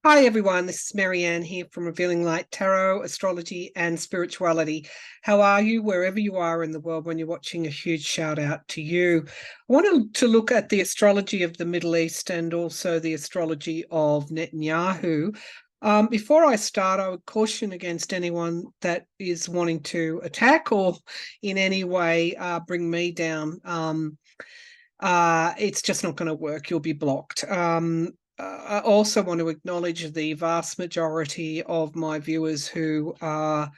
Hi everyone, this is Maryann here from Revealing Light Tarot, Astrology and Spirituality. How are you wherever you are in the world when you're watching? A huge shout out to you. I wanted to look at the astrology of the Middle East and also the astrology of Netanyahu. Before I start, I would caution against anyone that is wanting to attack or in any way bring me down. It's just not going to work. You'll be blocked. I also want to acknowledge the vast majority of my viewers who are,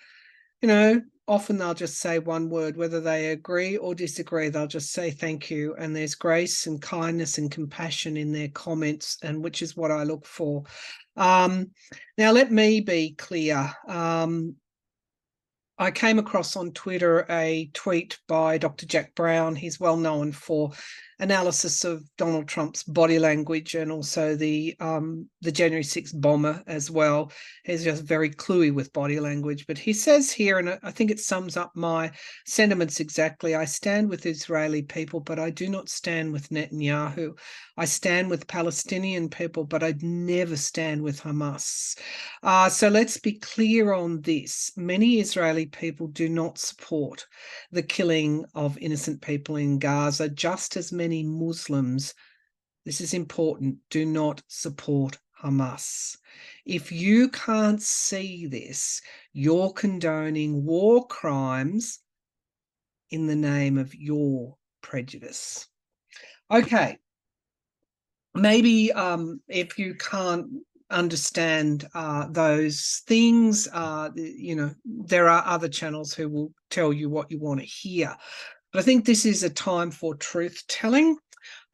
often they'll just say one word, whether they agree or disagree, they'll just say thank you. And there's grace and kindness and compassion in their comments, and which is what I look for. Now, let me be clear. I came across on Twitter a tweet by Dr. Jack Brown. He's well known for analysis of Donald Trump's body language and also the January 6th bomber as well. He's just very cluey with body language. But he says here, and I think it sums up my sentiments exactly, I stand with Israeli people, but I do not stand with Netanyahu. I stand with Palestinian people, but I'd never stand with Hamas. So let's be clear on this. Many Israeli people do not support the killing of innocent people in Gaza, just as many Muslims, this is important, do not support Hamas. If you can't see this, you're condoning war crimes in the name of your prejudice. Okay, maybe if you can't understand those things, there are other channels who will tell you what you want to hear. But I think this is a time for truth telling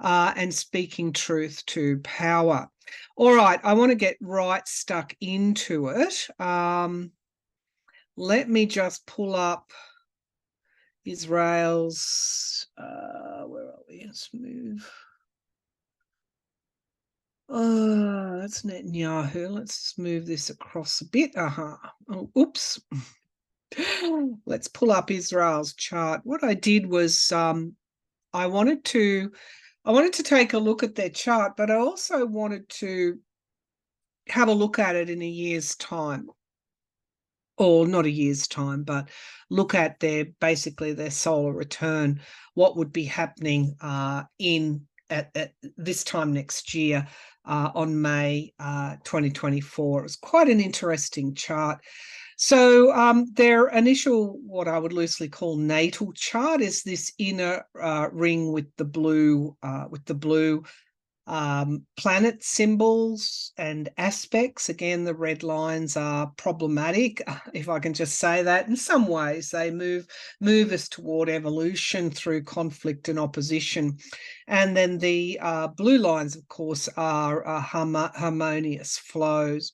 and speaking truth to power. All right, I want to get right stuck into it. Let me just pull up Israel's, where are we? Let's move. That's Netanyahu. Let's move this across a bit. Oh, oops. Let's pull up Israel's chart. What I did was I wanted to take a look at their chart, but I also wanted to have a look at it in a year's time. Or not a year's time, but look at basically their solar return, what would be happening at this time next year on May 2024. It was quite an interesting chart. So their initial, what I would loosely call natal chart, is this inner ring with the blue planet symbols and aspects. Again, the red lines are problematic, if I can just say that. In some ways, they move us toward evolution through conflict and opposition. And then the blue lines, of course, are harmonious flows.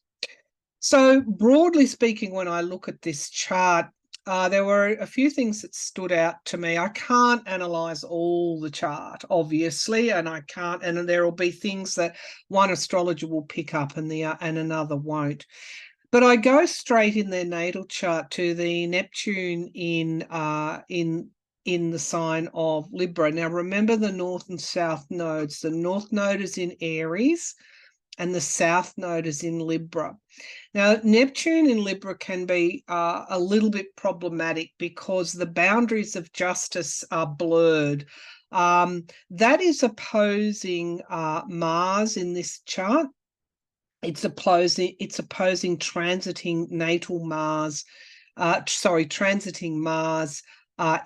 So broadly speaking, when I look at this chart, there were a few things that stood out to me. I can't analyze all the chart, obviously, and there will be things that one astrologer will pick up and another won't. But I go straight in their natal chart to the Neptune in the sign of Libra. Now, remember the north and south nodes. The north node is in Aries and the south node is in Libra. Now, Neptune in Libra can be a little bit problematic because the boundaries of justice are blurred. That is opposing Mars in this chart. It's opposing transiting natal Mars, transiting Mars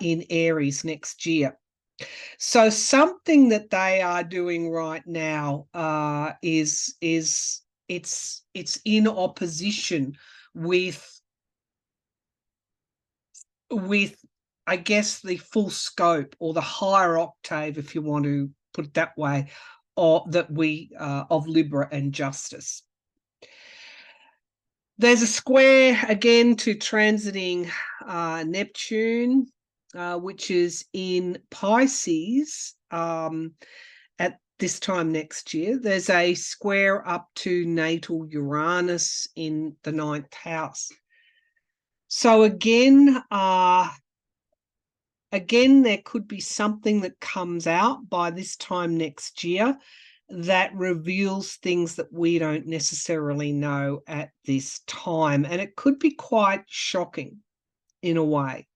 in Aries next year. So something that they are doing right now is it's in opposition with I guess the full scope or the higher octave, if you want to put it that way, of Libra and justice. There's a square again to transiting Neptune, which is in Pisces at this time next year. There's a square up to natal Uranus in the 9th house. So again, there could be something that comes out by this time next year that reveals things that we don't necessarily know at this time. And it could be quite shocking in a way.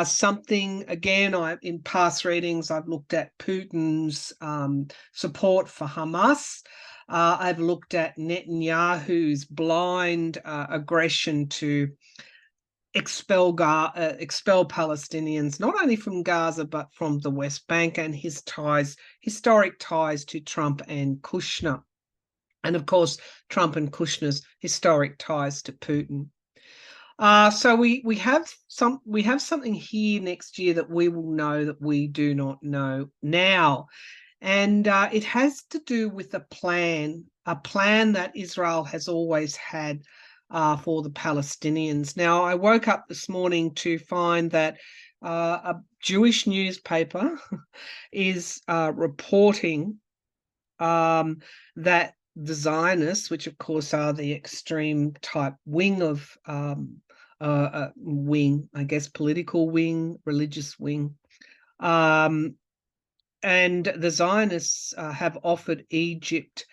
Something, again, in past readings, I've looked at Putin's support for Hamas. I've looked at Netanyahu's blind aggression to expel Palestinians, not only from Gaza, but from the West Bank, and his historic ties to Trump and Kushner. And of course, Trump and Kushner's historic ties to Putin. So we have something here next year that we will know that we do not know now, and it has to do with a plan that Israel has always had for the Palestinians. Now, I woke up this morning to find that a Jewish newspaper is reporting that the Zionists, which of course are the extreme type wing of political wing, religious wing, and the Zionists have offered Egypt,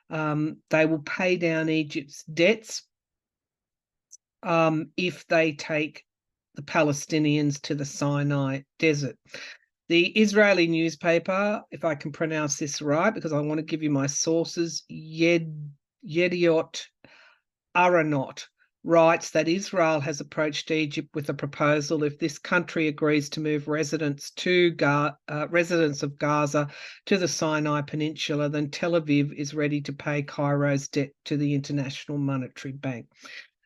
they will pay down Egypt's debts if they take the Palestinians to the Sinai desert. The Israeli newspaper, if I can pronounce this right, because I want to give you my sources, Yediot Aharonot, writes that Israel has approached Egypt with a proposal. If this country agrees to move residents of Gaza to the Sinai Peninsula, then Tel Aviv is ready to pay Cairo's debt to the International Monetary Bank.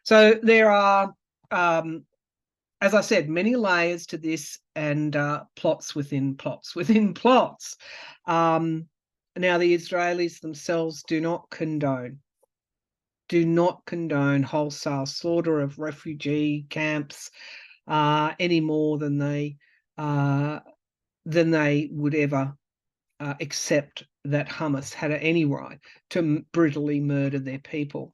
So there are, as I said, many layers to this, and plots within plots within plots. Now, the Israelis themselves do not condone wholesale slaughter of refugee camps any more than they would ever accept that Hamas had any right to brutally murder their people.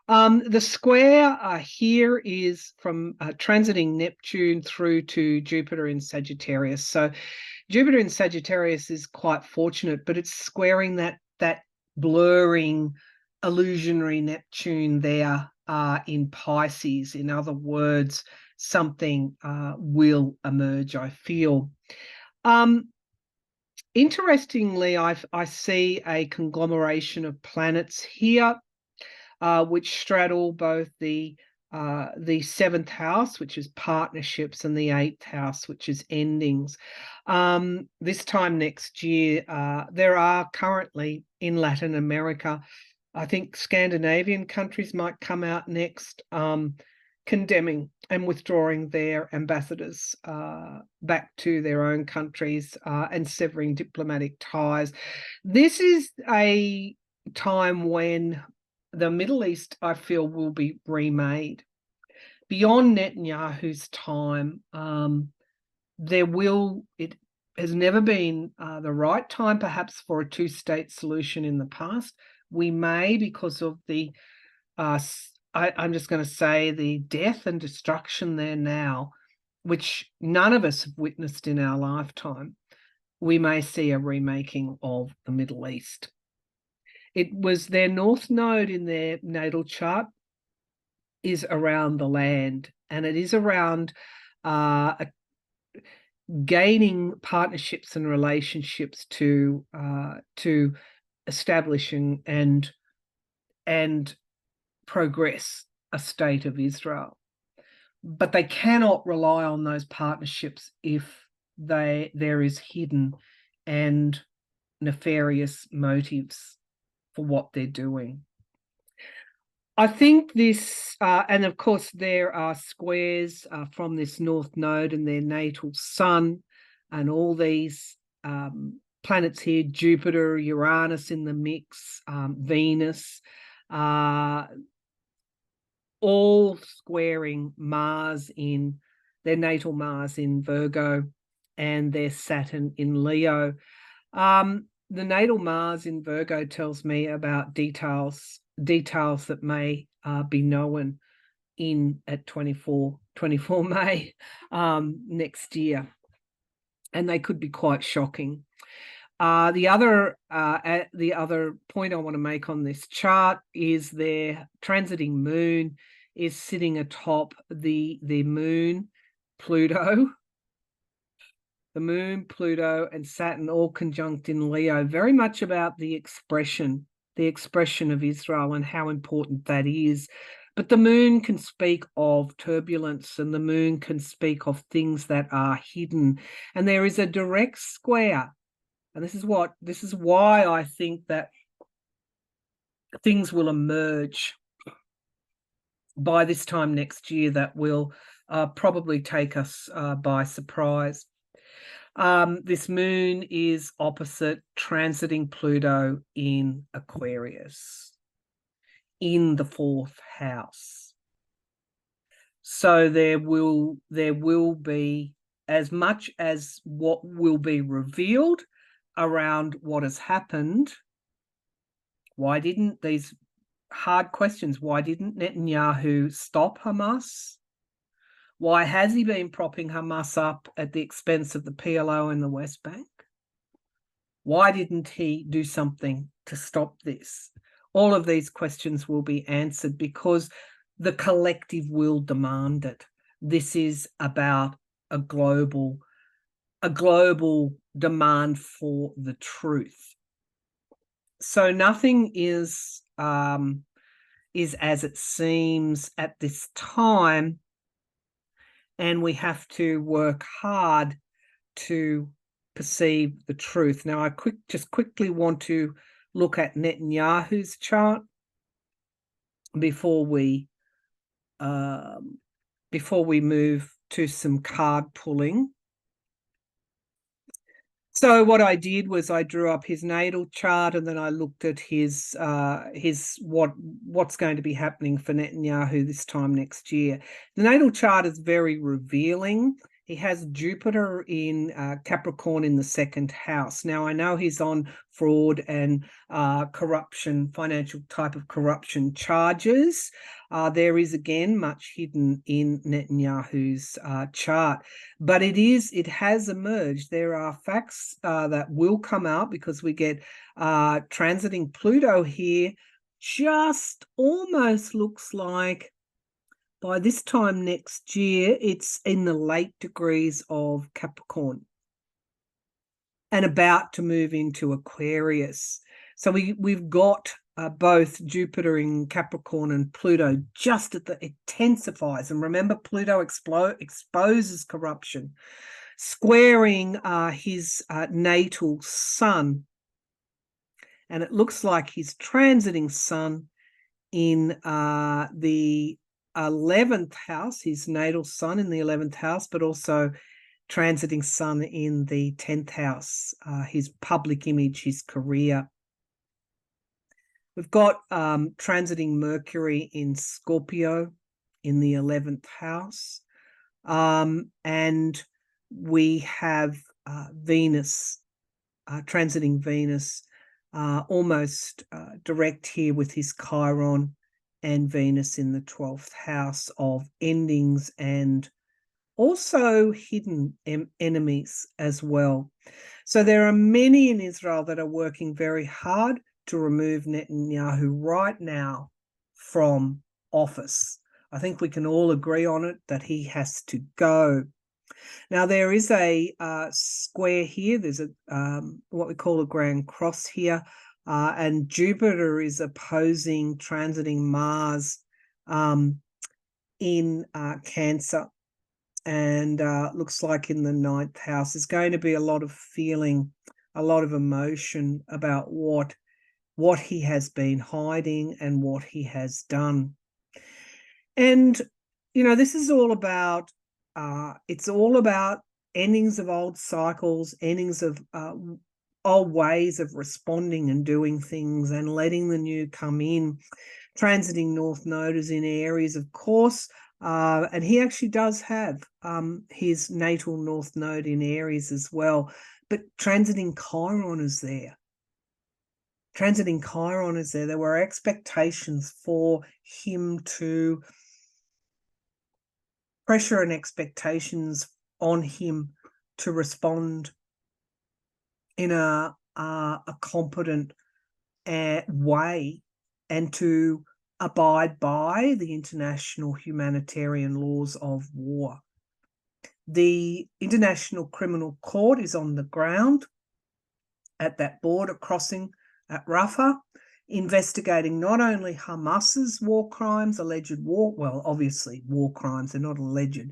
The square here is from transiting Neptune through to Jupiter in Sagittarius. So Jupiter in Sagittarius is quite fortunate, but it's squaring that blurring, illusionary Neptune there in Pisces. In other words, something will emerge, I feel. Interestingly, I see a conglomeration of planets here, which straddle both the 7th house, which is partnerships, and the 8th house, which is endings. This time next year, there are currently in Latin America, I think Scandinavian countries might come out next, condemning and withdrawing their ambassadors back to their own countries and severing diplomatic ties. This is a time when the Middle East, I feel, will be remade. Beyond Netanyahu's time, it has never been the right time, perhaps, for a two-state solution in the past. We may, because of the, I'm just going to say, the death and destruction there now, which none of us have witnessed in our lifetime, we may see a remaking of the Middle East. It was their north node in their natal chart is around the land, and it is around gaining partnerships and relationships to establishing and progress a state of Israel. But they cannot rely on those partnerships if there is hidden and nefarious motives for what they're doing. I think this, and of course there are squares from this north node and their natal sun, and all these planets here, Jupiter, Uranus in the mix, Venus, all squaring Mars in their natal Mars in Virgo and their Saturn in Leo. The natal Mars in Virgo tells me about details that may be known at 24 May next year, and they could be quite shocking. The other point I want to make on this chart is their transiting moon is sitting atop the moon, Pluto. The moon, Pluto, and Saturn all conjunct in Leo, very much about the expression of Israel and how important that is. But the moon can speak of turbulence, and the moon can speak of things that are hidden. And there is a direct square. And this is why I think that things will emerge by this time next year that will probably take us by surprise. This moon is opposite transiting Pluto in Aquarius, in the 4th house. So there will be, as much as what will be revealed around what has happened. Why didn't these hard questions? Why didn't Netanyahu stop Hamas? Why has he been propping Hamas up at the expense of the PLO in the West Bank? Why didn't he do something to stop this? All of these questions will be answered because the collective will demand it. This is about a global demand for the truth. So nothing is as it seems at this time, and we have to work hard to perceive the truth. Now, I just quickly want to look at Netanyahu's chart before we move to some card pulling. So what I did was I drew up his natal chart, and then I looked at his what's going to be happening for Netanyahu this time next year. The natal chart is very revealing. He has Jupiter in Capricorn in the 2nd house. Now, I know he's on fraud and corruption, financial type of corruption charges. There is, again, much hidden in Netanyahu's chart. But it has emerged. There are facts that will come out because we get transiting Pluto here. Just almost looks like by this time next year, it's in the late degrees of Capricorn and about to move into Aquarius. So we've got both Jupiter in Capricorn and Pluto just at it intensifies. And remember, Pluto exposes corruption, squaring his natal sun. And it looks like he's transiting Sun in the 11th house, his natal Sun in the 11th house, but also transiting Sun in the 10th house, his public image, his career. We've got transiting Mercury in Scorpio in the 11th house. And we have Venus, transiting Venus, almost direct here with his Chiron and Venus in the 12th house of endings and also hidden enemies as well. So there are many in Israel that are working very hard to remove Netanyahu right now from office. I think we can all agree on it that he has to go. Now, there is a square here. There's a what we call a grand cross here. And Jupiter is opposing transiting Mars in Cancer, and looks like in the 9th house. There's going to be a lot of feeling, a lot of emotion about what he has been hiding and what he has done. And, this is all about, it's all about endings of old cycles, endings of old ways of responding and doing things and letting the new come in. Transiting North Node is in Aries, of course, and he actually does have his natal North Node in Aries as well. But transiting Chiron is there. Transiting Chiron is there. There were expectations for him to pressure and expectations on him to respond in a a competent way and to abide by the international humanitarian laws of war. The International Criminal Court is on the ground at that border crossing at Rafah, investigating not only Hamas's war crimes, alleged war, well, obviously war crimes, they're not alleged,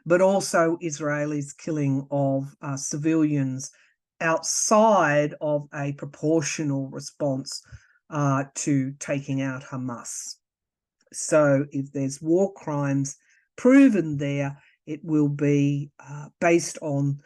but also Israelis' killing of civilians outside of a proportional response to taking out Hamas. So if there's war crimes proven there, it will be based on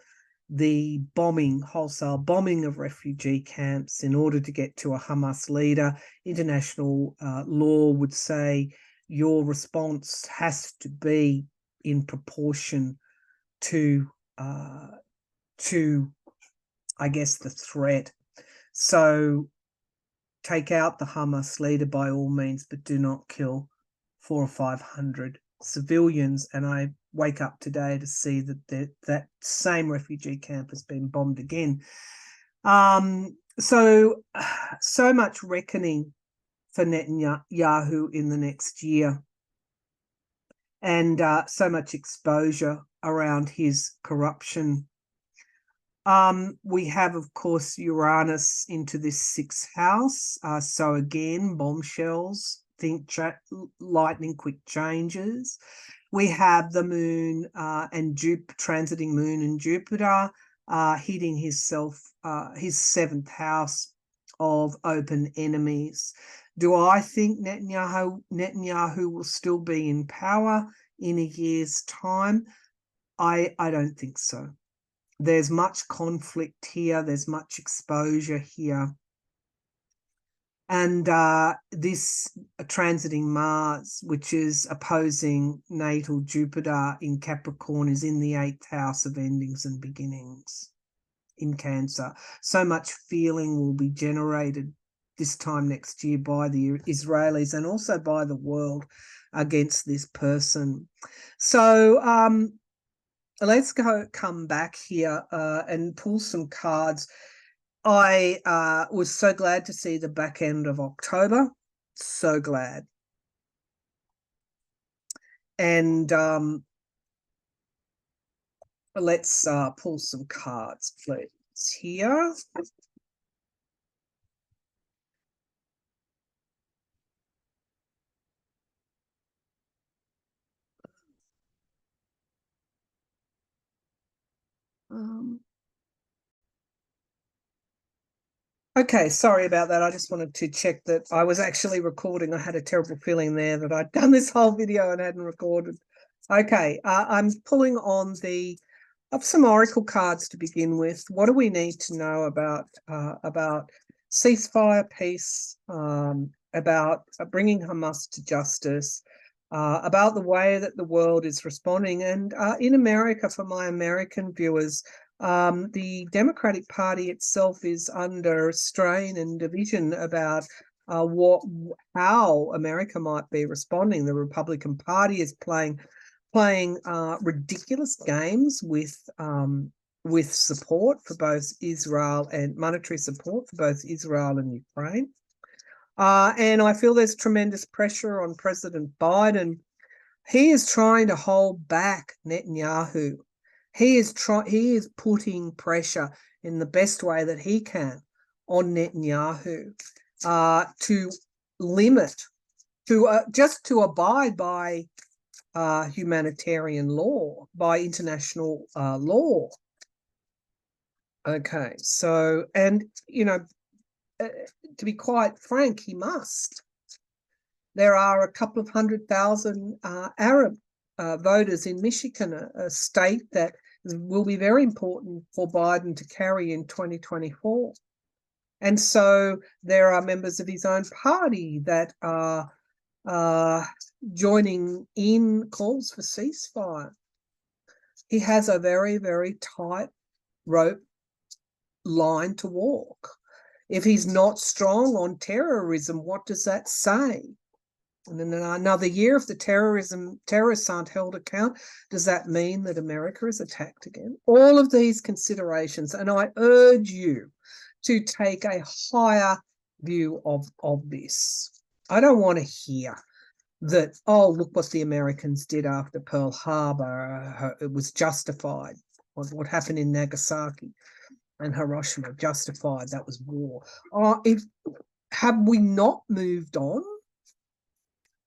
the bombing, wholesale bombing of refugee camps in order to get to a Hamas leader. International law would say your response has to be in proportion to I guess, the threat. So take out the Hamas leader by all means, but do not kill 400 or 500 civilians. And I wake up today to see that that same refugee camp has been bombed again. So much reckoning for Netanyahu in the next year, and so much exposure around his corruption. We have, of course, Uranus into this 6th house. So again, bombshells, lightning quick changes. We have the moon and transiting moon and Jupiter hitting his 7th house of open enemies. Do I think Netanyahu will still be in power in a year's time? I don't think so. There's much conflict here. There's much exposure here. And this transiting Mars, which is opposing natal Jupiter in Capricorn, is in the 8th house of endings and beginnings in Cancer. So much feeling will be generated this time next year by the Israelis and also by the world against this person. So let's come back here and pull some cards. I was so glad to see the back end of October. So glad. And let's pull some cards, please, here. Okay, sorry about that. I just wanted to check that I was actually recording. I had a terrible feeling there that I'd done this whole video and hadn't recorded. Okay, I'm pulling on some oracle cards to begin with. What do we need to know about ceasefire, peace, about bringing Hamas to justice, about the way that the world is responding? And in America, for my American viewers, the Democratic Party itself is under strain and division about how America might be responding. The Republican Party is playing ridiculous games with support for both Israel and monetary support for both Israel and Ukraine. And I feel there's tremendous pressure on President Biden. He is trying to hold back Netanyahu. He is putting pressure in the best way that he can on Netanyahu to limit, just to abide by humanitarian law, by international law. Okay, so, and, to be quite frank, he must. There are a couple of 100,000 Arab voters in Michigan, a state that will be very important for Biden to carry in 2024. And so there are members of his own party that are joining in calls for ceasefire. He has a very, very tight rope line to walk. If he's not strong on terrorism, what does that say? And in another year, if the terrorists aren't held account, does that mean that America is attacked again? All of these considerations, and I urge you to take a higher view of this. I don't want to hear that, oh, look what the Americans did after Pearl Harbor. It was justified. What happened in Nagasaki and Hiroshima, justified. That was war. Have we not moved on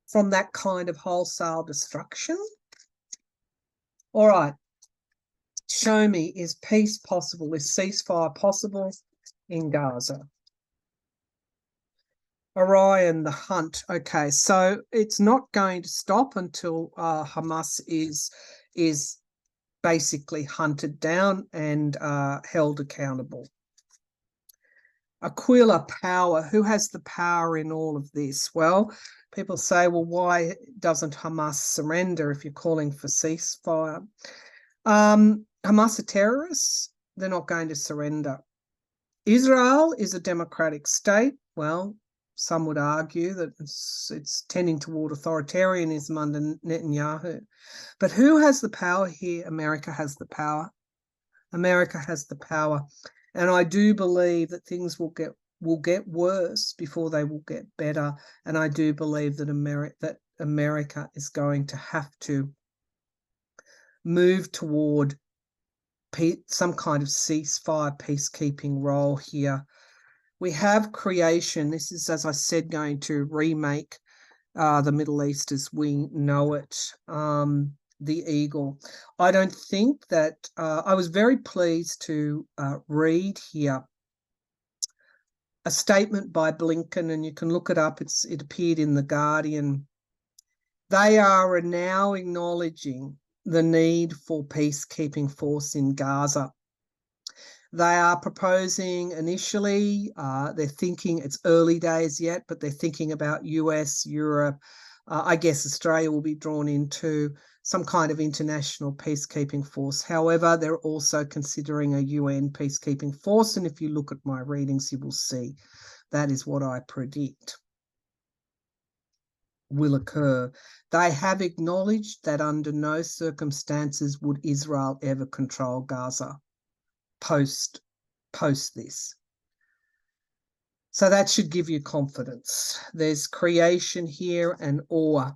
from that kind of wholesale destruction? All right. Show me, is peace possible? Is ceasefire possible in Gaza? Maryann, the hunt. Okay, so it's not going to stop until Hamas is basically hunted down and held accountable. Aquila, power. Who has the power in all of this? Well, people say, well, why doesn't Hamas surrender if you're calling for ceasefire? Hamas are terrorists. They're not going to surrender. Israel is a democratic state. Well, some would argue that it's tending toward authoritarianism under Netanyahu. But who has the power here? America has the power. America has the power. And I do believe that things will get worse before they will get better. And I do believe that America is going to have to move toward some kind of ceasefire, peacekeeping role here. We have creation. This is, as I said, going to remake the Middle East as we know it. The eagle. I don't think that I was very pleased to read here a statement by Blinken, and you can look it up. It appeared in The Guardian. They are now acknowledging the need for peacekeeping force in Gaza. They are proposing initially, they're thinking, it's early days yet, but they're thinking about US, Europe. I guess Australia will be drawn into some kind of international peacekeeping force. However, they're also considering a UN peacekeeping force. And if you look at my readings, you will see that is what I predict will occur. They have acknowledged that under no circumstances would Israel ever control Gaza post this. So that should give you confidence. There's creation here and awe.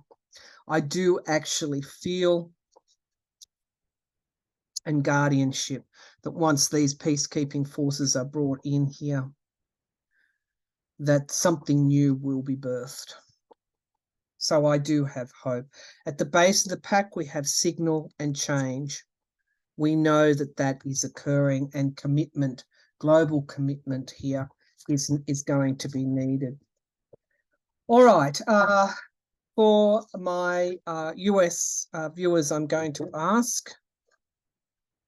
I do actually feel, and guardianship, that once these peacekeeping forces are brought in here, that something new will be birthed. So I do have hope. At the base of the pack, we have signal and change. We know that that is occurring, and commitment, global commitment here is going to be needed. All right. For my US viewers, I'm going to ask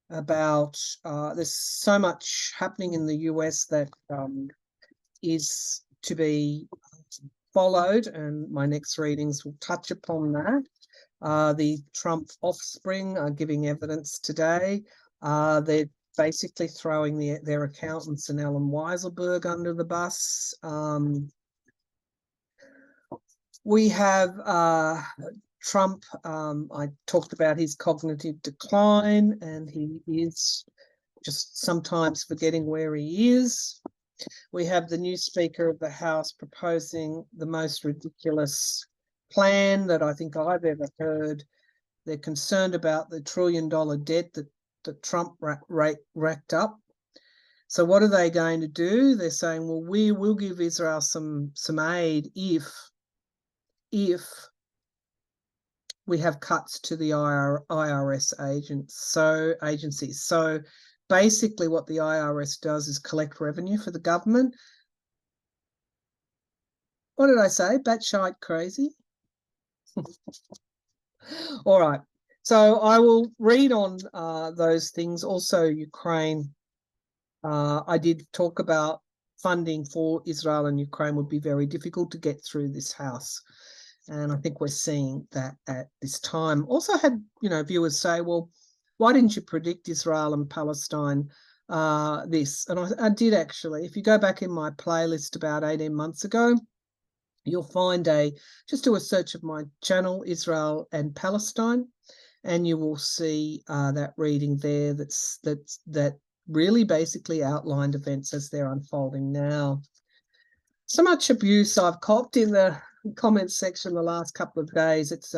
about, there's so much happening in the US that is to be followed, and my next readings will touch upon that. The Trump offspring are giving evidence today. They're basically throwing their accountants and Alan Weisselberg under the bus. We have Trump. I talked about his cognitive decline, and he is just sometimes forgetting where he is. We have the new Speaker of the House proposing the most ridiculous plan that I think I've ever heard. They're concerned about the $1 trillion debt that Trump racked up. So what are they going to do? They're saying, well, we will give Israel some aid if we have cuts to the IRS agencies. So basically what the IRS does is collect revenue for the government. What did I say? Batshite crazy? All right. So I will read on those things. Also, Ukraine. I did talk about funding for Israel and Ukraine would be very difficult to get through this house. And I think we're seeing that at this time. Also had, viewers say, well, why didn't you predict Israel and Palestine this? And I did actually. If you go back in my playlist about 18 months ago, you'll find just do a search of my channel, Israel and Palestine, and you will see that reading there that really basically outlined events as they're unfolding now. So much abuse I've copped in the comments section the last couple of days. It's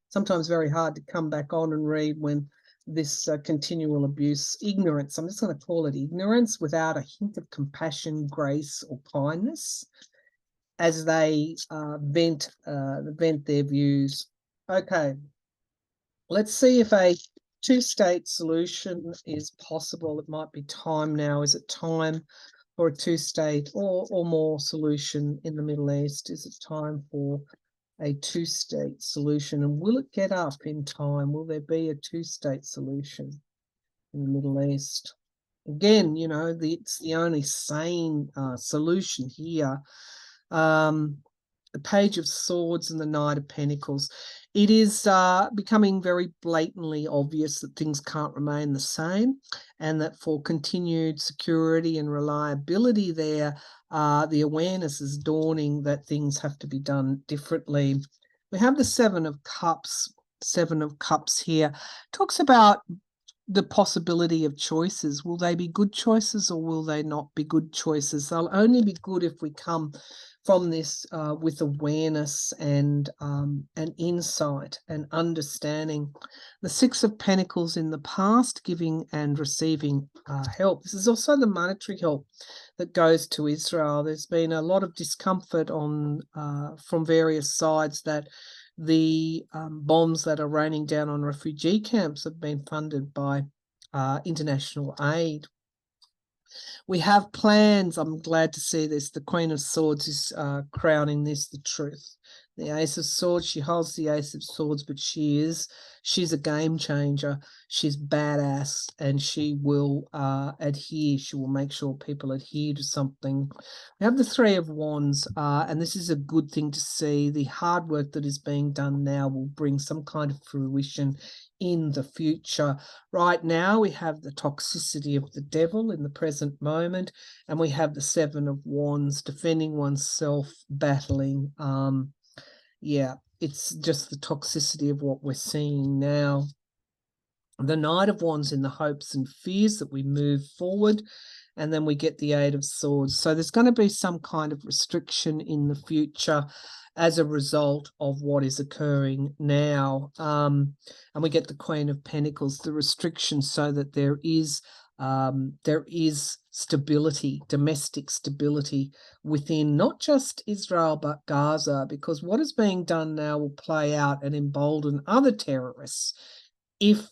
sometimes very hard to come back on and read when this continual abuse, ignorance, I'm just going to call it ignorance, without a hint of compassion, grace, or kindness, as they vent their views. Okay, let's see if a two-state solution is possible. It might be time now. Is it time for a two-state or more solution in the Middle East? Is it time for a two-state solution? And will it get up in time? Will there be a two-state solution in the Middle East? Again, you know, it's the only sane solution here. The Page of Swords and the Knight of Pentacles. It is becoming very blatantly obvious that things can't remain the same, and that for continued security and reliability there, the awareness is dawning that things have to be done differently. We have the Seven of Cups. Seven of Cups here talks about the possibility of choices. Will they be good choices or will they not be good choices? They'll only be good if we come from this with awareness and insight and understanding. The Six of Pentacles in the past, giving and receiving help. This is also the monetary help that goes to Israel. There's been a lot of discomfort on from various sides that the bombs that are raining down on refugee camps have been funded by international aid. We have plans. I'm glad to see this. The Queen of Swords is crowning this, the truth. The Ace of Swords, she holds the Ace of Swords, but she's a game changer. She's badass, and she will adhere. She will make sure people adhere to something. We have the Three of Wands, and this is a good thing to see. The hard work that is being done now will bring some kind of fruition in the future. Right now, we have the toxicity of the devil in the present moment, and we have the Seven of Wands, defending oneself, battling. Yeah, it's just the toxicity of what we're seeing now. The Knight of Wands in the hopes and fears that we move forward, and then we get the Eight of Swords. So there's going to be some kind of restriction in the future as a result of what is occurring now. And we get the Queen of Pentacles, the restriction, so that there is stability, domestic stability within not just Israel but Gaza, because what is being done now will play out and embolden other terrorists if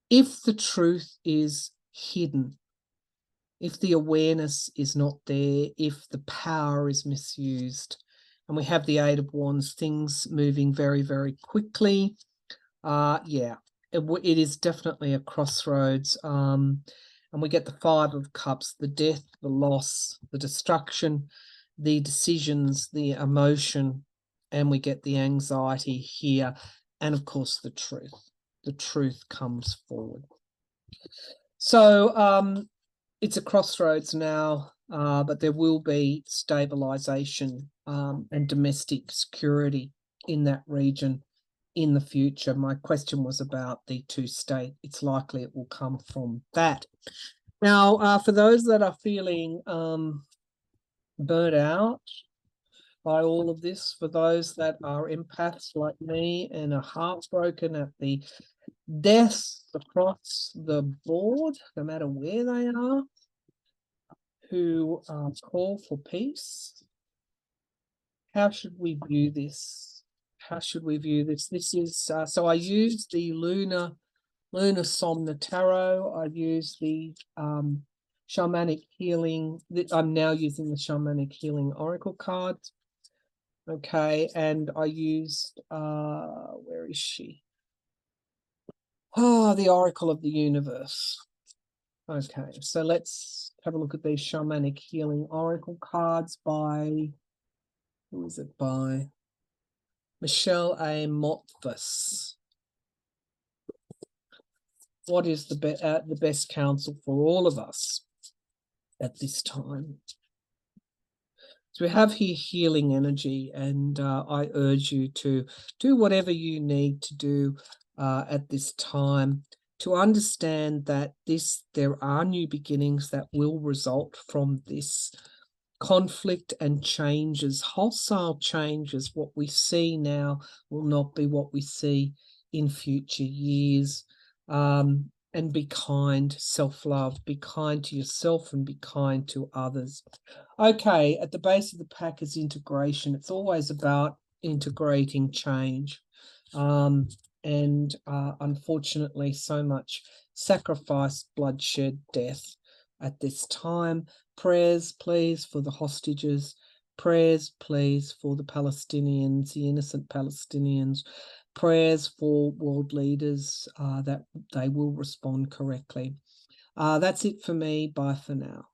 the truth is hidden, if the awareness is not there, if the power is misused. And we have the Eight of Wands, things moving very, very quickly. Yeah, it is definitely a crossroads. And we get the Five of Cups, the death, the loss, the destruction, the decisions, the emotion, and we get the anxiety here. And of course, the truth. The truth comes forward. So it's a crossroads now, but there will be stabilization and domestic security in that region in the future. My question was about the two-state. It's likely it will come from that. Now, for those that are feeling burnt out by all of this, for those that are empaths like me and are heartbroken at the deaths across the board, no matter where they are, who call for peace, how should we view this? How should we view this? This is, so I use the Lunar Somna Tarot. I use the shamanic healing. I'm now using the shamanic healing oracle cards. Okay, and I used, where is she? Oh, the Oracle of the Universe. Okay, so let's have a look at these shamanic healing oracle cards by, who is it by? Michelle A. Motvus. What is the best counsel for all of us at this time? So we have here healing energy, and I urge you to do whatever you need to do at this time to understand that there are new beginnings that will result from this conflict and changes, wholesale changes. What we see now will not be what we see in future years. And be kind, self-love, be kind to yourself and be kind to others. Okay, at the base of the pack is integration. It's always about integrating change. And unfortunately, so much sacrifice, bloodshed, death at this time. Prayers, please, for the hostages. Prayers, please, for the Palestinians, the innocent Palestinians. Prayers for world leaders that they will respond correctly. That's it for me. Bye for now.